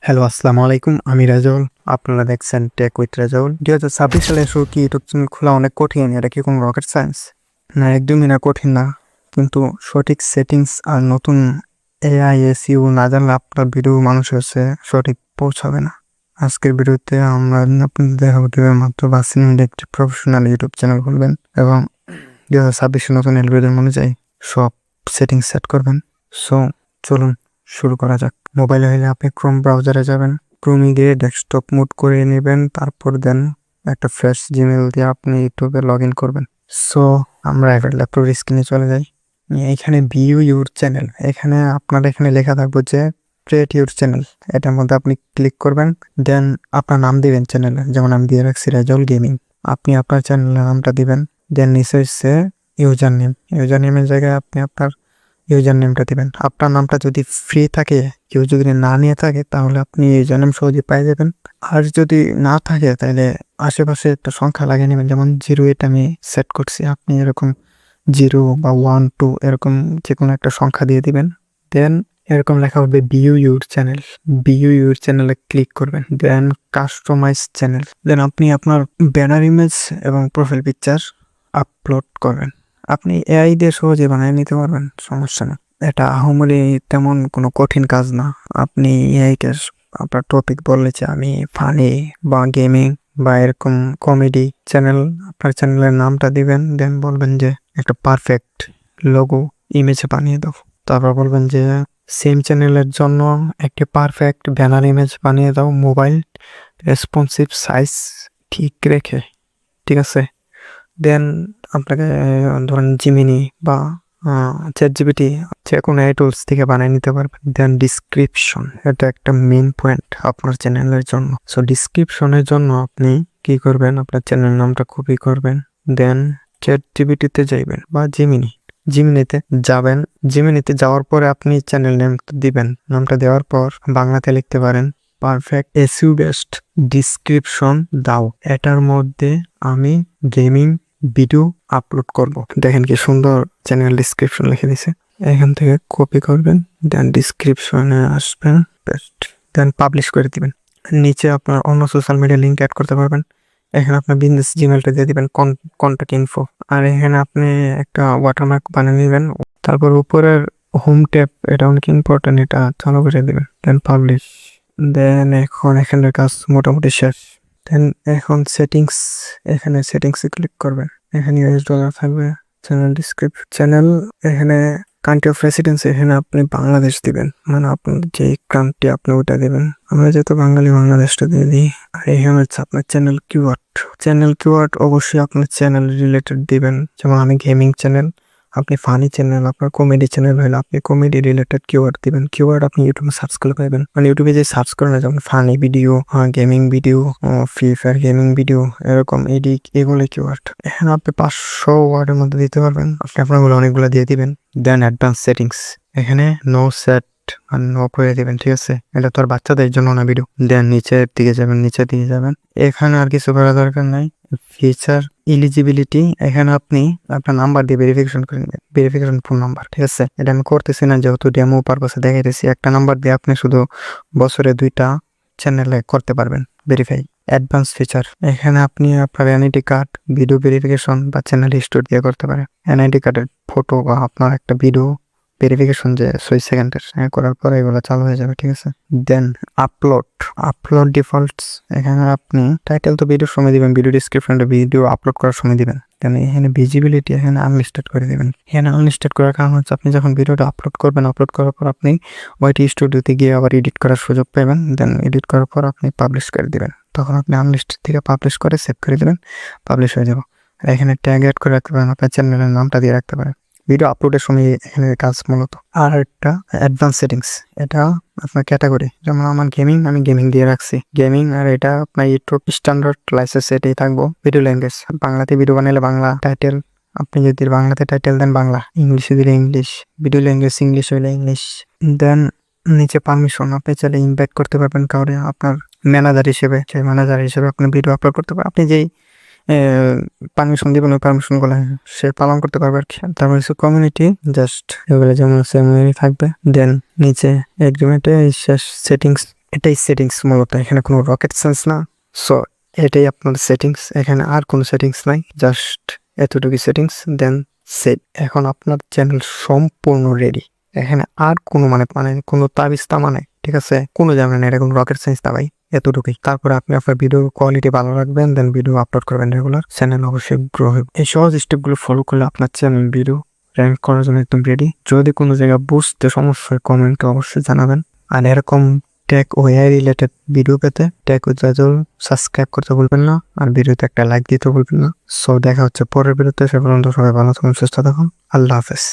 Hello, আসসালামু আলাইকুম। আমি রাজৌল। আপনারা দেখছেন টেক উইথ রাজৌল। 2026 সালে শুরু কি ইউটিউব চ্যানেল খোলা অনেক কঠিন? এটা কি কোনো রকেট সায়েন্স? না, একদমই না, কঠিন না। কিন্তু সঠিক সেটিংস আর নতুন এআই এসইও না জানলে আপনার ভিডিও মানুষের কাছে সঠিক পৌঁছাবে না। আজকের ভিডিওতে আমরা আপনাদের দেখাবো কিভাবে মাত্র 5 মিনিটে একটি প্রফেশনাল ইউটিউব চ্যানেল খুলবেন এবং 2026 নতুন অ্যালগরিদম অনুযায়ী সব সেটিংস সেট করবেন। সো চলুন শুরু করা যাক। মোবাইলে হলে আপনি ক্রোম ব্রাউজারে যাবেন, ক্রোমে গিয়ে ডেস্কটপ মুড করে নেবেন, তারপর দেন একটা ফ্রেশ জিমেল দিয়ে আপনি ইউটিউবে লগ ইন করবেন। সো আমরা এবার ল্যাপটপের স্ক্রিনে চলে যাই। এখানে ভিউ ইউর চ্যানেল, এখানে লেখা থাকবে যে ক্রিয়েট ইউর চ্যানেল। এটার মধ্যে আপনি ক্লিক করবেন, দেন আপনার নাম দিবেন চ্যানেলে, যেমন আমি দিয়ে রাখছি রাজৌল গেমিং। আপনি আপনার চ্যানেলের নামটা দিবেন, দেন নিচে হচ্ছে ইউজার নেম। ইউজার নেমের জায়গায় আপনি আপনার ইউজার নেমটা দিবেন। আপনার নামটা যদি ফ্রি থাকে, কেউ যদি না নিয়ে থাকে, তাহলে আপনি ইউজার নেম সহজে পেয়ে যাবেন। আর যদি না থাকে তাহলে আশেপাশে একটা সংখ্যা লাগিয়ে নেবেন, যেমন 08 আমি সেট করছি। আপনি এরকম 0 বা 1 2 এরকম যে কোনো একটা সংখ্যা দিয়ে দিবেন। দেন এরকম লেখা হবে view your channel. View your চ্যানেলে ক্লিক করবেন, দেন কাস্টমাইজ চ্যানেল। দেন আপনি আপনার ব্যানার ইমেজ এবং প্রোফাইল পিকচার আপলোড করবেন। আপনি এআই দিয়ে সহজে বানিয়ে নিতে পারবেন, সমস্যা নেই। এটা আহামরি তেমন কোনো কঠিন কাজ না। আপনি এআইকে আপনার টপিক বললে যে আমি ফানি বা গেমিং বা এরকম কমেডি চ্যানেল, আপনার চ্যানেলের নামটা দিবেন, দেন বলবেন যে একটা পারফেক্ট লোগো ইমেজে বানিয়ে দাও। তারপর বলবেন যে সেম চ্যানেলের জন্য একটি পারফেক্ট ব্যানার ইমেজ বানিয়ে দাও, মোবাইল রেসপন্সিভ সাইজ ঠিক রেখে। ঠিক আছে। দেন আপনাকে ধরেন জিমিনি বা চ্যাট জিপিটি যে কোনো এআই টুলস থেকে বানিয়ে নিতে পারবেন। দেন ডিসক্রিপশন, এটা একটা মেইন পয়েন্ট আপনার চ্যানেলের জন্য। সো ডিসক্রিপশনের জন্য আপনি কি করবেন, আপনার চ্যানেল নামটা কপি করবেন, দেন চ্যাট জিপিটিতে যাইবেন বা জিমিনিতে যাবেন। জিমিনিতে যাওয়ার পরে আপনি চ্যানেল নেমটা দিবেন। নামটা দেওয়ার পর বাংলাতে লিখতে পারেন পারফেক্ট এসইও বেস্ট ডিসক্রিপশন দাও, এটার মধ্যে আমি গেমিং ভিডিও আপলোড করব। দেখেন কি সুন্দর চ্যানেল ডিসক্রিপশন লিখে দিছে। এখান থেকে কপি করবেন, দেন ডিসক্রিপশনে আসবেন, পেস্ট, দেন পাবলিশ করে দিবেন। নিচে আপনার অন্য সোশ্যাল মিডিয়া লিঙ্ক অ্যাড করতে পারবেন। এখানে আপনার বিজনেস জিমেলটা দিয়ে দিবেন, কন্ট্যাক্ট ইনফো। আর এখানে আপনি একটা ওয়াটারমার্ক বানিয়ে নেবেন। তারপর উপরের হোম ট্যাব, এটা অনেক ইম্পর্টেন্ট, এটা চালু করে দিবেন, দেন পাবলিশ। দেন এখন এখানের কাজ মোটামুটি শেষ। দেন এখন সেটিংস, এখানে সেটিংসে ক্লিক করবেন। এখানে $US থাকবে। চ্যানেল এখানে কান্ট্রি অফ রেসিডেন্সি, এখানে আপনি বাংলাদেশ দিবেন, মানে আপনার যে কান্ট্রি আপনি ওটা দিবেন। আমরা যেহেতু বাঙালি, বাংলাদেশটা দিয়ে দিই। আর এখানে হচ্ছে আপনার চ্যানেল কিওয়ার্ড অবশ্যই আপনার চ্যানেল রিলেটেড দিবেন। যেমন আমি গেমিং চ্যানেল, আপনি ফানি চ্যানেল, আপনার কমেডি চ্যানেল হলে আপনি কমেডি রিলেটেড কিওয়ার্ড দিবেন। কিওয়ার্ড আপনি ইউটিউবে সার্চ করলে পাবেন, মানে ইউটিউবে যে সার্চ করেন না, যেমন funny video, gaming video, free fire gaming video, এরকম এগুলো কিওয়ার্ড। এখানে আপনি 500 ওয়ার্ডের মধ্যে দিতে পারবেন। আপনি আপনারগুলো অনেকগুলো দিয়ে দিবেন। দেন অ্যাডভান্স সেটিংস, এখানে নো সেট আর নো করে দিবেন। ঠিক আছে, এটা তো আর বাচ্চাদের জন্য না ভিডিও। দেন নিচের দিকে যাবেন। এখানে আর কিছু করার দরকার নাই। ফিচার এলিজিবিলিটি, এখানে আপনি আপনার নাম্বার দিয়ে ভেরিফিকেশন করে নেবেন, ভেরিফিকেশন ফোন নাম্বার। ঠিক আছে, এটা আমি করতেছি না যেহেতু ডেমো পারপাসে দেখাইতেছি। একটা নাম্বার দিয়ে আপনি শুধু বছরে 2টা চ্যানেলে করতে পারবেন ভেরিফাই। অ্যাডভান্স ফিচার, এখানে আপনি আপনার এনআইডি কার্ড, ভিডিও ভেরিফিকেশন বা চ্যানেল হিস্টোরি দিয়ে করতে পারেন। এনআইডি কার্ডের ফটো বা আপনার একটা ভিডিও ভেরিফিকেশন যে 6 সেকেন্ডের করার পরে এগুলো চালু হয়ে যাবে। ঠিক আছে। দেন আপলোড ডিফল্টস, এখানে আপনি টাইটেল তো ভিডিওর সময় দিবেন, ভিডিও ডিসক্রিপশনটা ভিডিও আপলোড করার সময় দিবেন। দেন এখানে ভিজিবিলিটি এখানে আনলিস্টেড করে দিবেন। এখানে আনলিস্টেড করার কারণ হচ্ছে আপনি যখন ভিডিওটা আপলোড করবেন, আপলোড করার পর আপনি ওইটি স্টুডিওতে গিয়ে আবার এডিট করার সুযোগ পাবেন। দেন এডিট করার পর আপনি পাবলিশ করে দিবেন, তখন আপনি আনলিস্টেড থেকে পাবলিশ করে সেভ করে দিবেন, পাবলিশ হয়ে যাবে। আর এখানে ট্যাগ অ্যাড করে রাখতে পারেন, আপনার চ্যানেলের নামটা দিয়ে রাখতে পারেন ভিডিও আপলোডের সময়। এখানে কাজ মূলত। আর একটা অ্যাডভান্স সেটিংস, এটা আপনার ক্যাটাগরি, যেমন আমার গেমিং, আমি গেমিং দিয়ে রাখছি গেমিং। আর এটা আপনার ইউটিউব স্ট্যান্ডার্ড লাইসেন্স, এটাই থাকবো। ভিডিও ল্যাঙ্গুয়েজ, বাংলাতে ভিডিও বানালে বাংলা টাইটেল, আপনি যদি বাংলাতে টাইটেল দেন বাংলা, ইংলিশে দিলে ইংলিশ, ভিডিও ল্যাঙ্গুয়েজ ইংলিশ হইলে ইংলিশ। দেন নিচে পারমিশন, আপনি চাইলে ইনভাইট করতে পারবেন কাউরে আপনার ম্যানেজার হিসেবে, সেই ম্যানেজার হিসেবে আপনি ভিডিও আপলোড করতে পারবেন। আপনি যেই পারমিশন দিবেন ওই পারমিশন গুলো সে পালন করতে পারবে আর কি। তারপর হচ্ছে কমিউনিটি, জাস্ট এগুলো যেমন সেমনি থাকবে। দেন নিচে এগ্রিমেন্টে শেষ সেটিংস এটাই সেটিংস, মূলত এখানে কোনো রকেট সায়েন্স না। সো এটাই আপনার সেটিংস, এখানে আর কোনো সেটিংস নাই, জাস্ট এতটুকু সেটিংস, দেন সেট। এখন আপনার চ্যানেল সম্পূর্ণ রেডি। এখানে আর কোনো মানে কোনো তাবিস্তা মানে ঠিক আছে, কোনো জানেন না, এটা কোনো রকেট সায়েন্স না ভাই, এতটুকুই। তারপরে আপনি আপনার ভিডিও কোয়ালিটি ভালো রাখবেন, দেন ভিডিও আপলোড করবেন রেগুলার, চ্যানেল অবশ্যই গ্রো হবে। এই সহজ স্টেপগুলো ফলো করলে আপনার চ্যানেল ভিডিও র্যাঙ্ক করার জন্য একদম রেডি। যদি কোনো জায়গায় বুঝতে সমস্যা হয় কমেন্টে অবশ্যই জানাবেন। আর এরকম টেক ও এআই রিলেটেড ভিডিও পেতে টেক উইথ রাজুল সাবস্ক্রাইব করতে ভুলবেন না, আর ভিডিওতে একটা লাইক দিতে ভুলবেন না। সো দেখা হচ্ছে পরের ভিডিওতে, সে পর্যন্ত সবাই ভালো থাকুন, সুস্থ থাকুন, আল্লাহ হাফেজ।